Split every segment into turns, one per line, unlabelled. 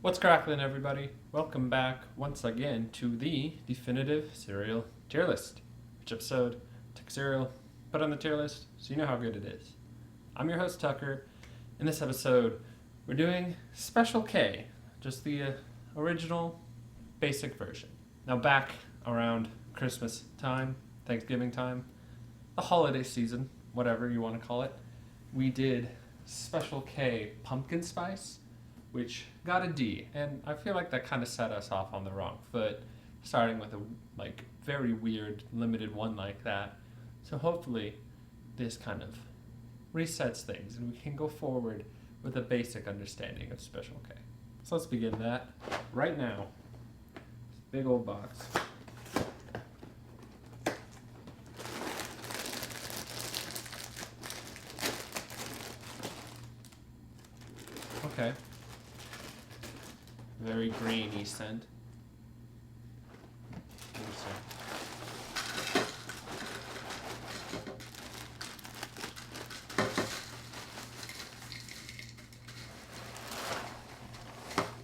What's cracklin', everybody? Welcome back once again to the definitive cereal tier list. Each episode, take a cereal, put it on the tier list so you know how good it is. I'm your host, Tucker. In this episode, we're doing Special K, just the original basic version. Now, back around Christmas time, Thanksgiving time, the holiday season, whatever you want to call it, we did Special K Pumpkin Spice, which got a D, and I feel like that kind of set us off on the wrong foot, starting with a very weird limited one like that. So hopefully this kind of resets things and we can go forward with a basic understanding of Special K. So let's begin that right now. Big old box. Okay. Very grainy scent.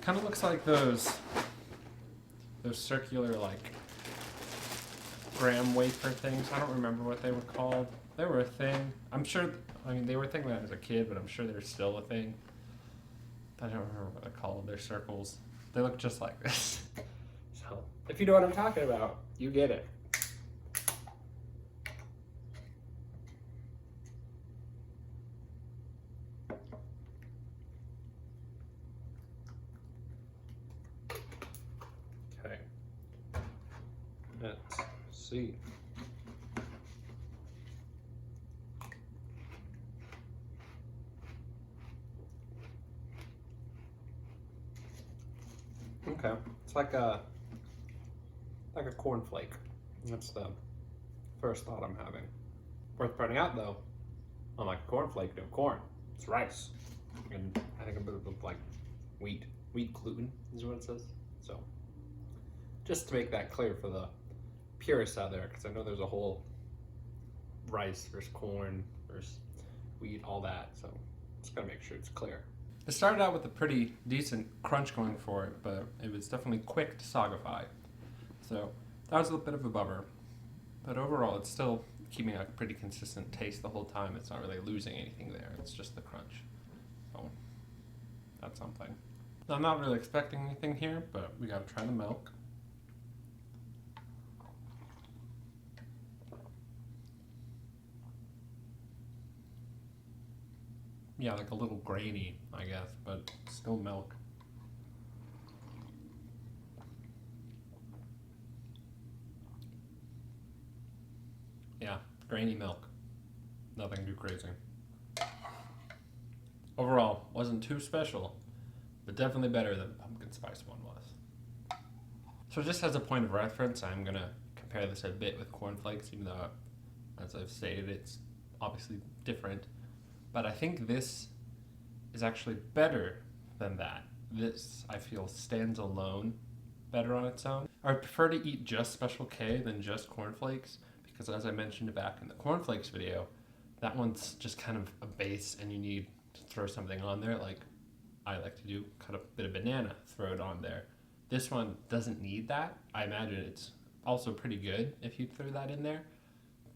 Kind of looks like those circular graham wafer things. I don't remember what they were called. They were a thing. They were a thing when I was a kid, but I'm sure they're still a thing. I don't remember what they're called. They're circles. They look just like this. So, if you know what I'm talking about, you get it. Okay. Let's see. Okay, it's like a cornflake. That's the first thought I'm having. Worth pointing out though, unlike a cornflake, no corn. It's rice, and I think a bit of like wheat gluten is what it says. So, just to make that clear for the purists out there, because I know there's a whole rice versus corn versus wheat, all that. So, just gotta make sure it's clear. It started out with a pretty decent crunch going for it, but it was definitely quick to sogify. So that was a bit of a bummer. But overall, it's still keeping a pretty consistent taste the whole time. It's not really losing anything there. It's just the crunch. So that's something. Now, I'm not really expecting anything here, but we gotta try the milk. Yeah, like a little grainy, I guess, but still milk. Yeah, grainy milk. Nothing too crazy. Overall, wasn't too special, but definitely better than the pumpkin spice one was. So just as a point of reference, I'm going to compare this a bit with cornflakes, even though, as I've stated, it's obviously different. But I think this is actually better than that. This, I feel, stands alone better on its own. I would prefer to eat just Special K than just cornflakes, because as I mentioned back in the cornflakes video, that one's just kind of a base and you need to throw something on there, like I like to do, cut a bit of banana, throw it on there. This one doesn't need that. I imagine it's also pretty good if you throw that in there,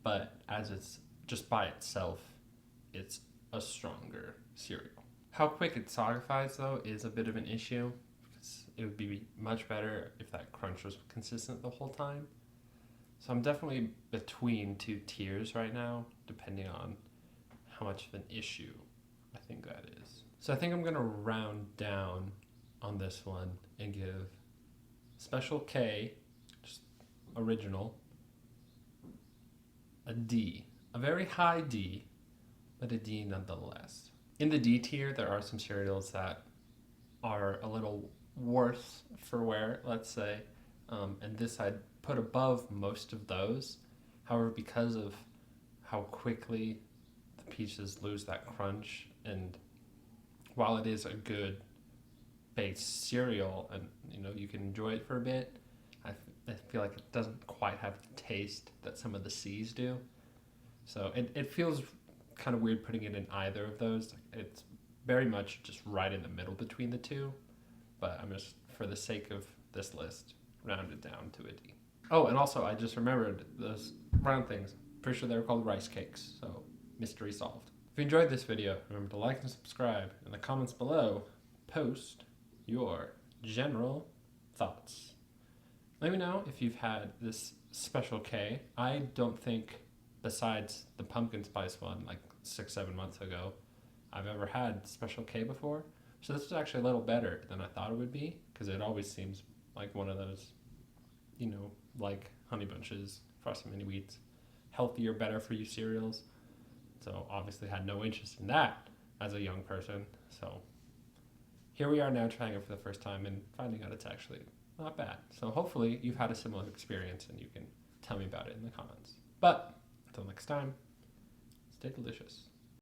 but as it's just by itself, it's a stronger cereal. How quick it soggifies though is a bit of an issue, because it would be much better if that crunch was consistent the whole time. So I'm definitely between two tiers right now, depending on how much of an issue I think that is. So I think I'm gonna round down on this one and give Special K, just original, a D. A very high D, but a D nonetheless. In the D tier, there are some cereals that are a little worse for wear, let's say, and this I'd put above most of those. However, because of how quickly the pieces lose that crunch, and while it is a good base cereal and you can enjoy it for a bit, I feel like it doesn't quite have the taste that some of the C's do. So it feels kind of weird putting it in either of those. It's very much just right in the middle between the two. but I'm just, for the sake of this list, rounded down to a D. Oh, and also I just remembered those round things. Pretty sure they were called rice cakes, so mystery solved. If you enjoyed this video, remember to like and subscribe. In the comments below, post your general thoughts. Let me know if you've had this Special K. I don't think, besides the pumpkin spice one like 6-7 months ago, I've ever had Special K before. So this is actually a little better than I thought it would be, because it always seems like one of those, like Honey Bunches, Frosted Mini Wheats, healthier, better for you cereals. So obviously had no interest in that as a young person. So here we are now trying it for the first time and finding out it's actually not bad. So hopefully you've had a similar experience and you can tell me about it in the comments. But until next time, stay delicious.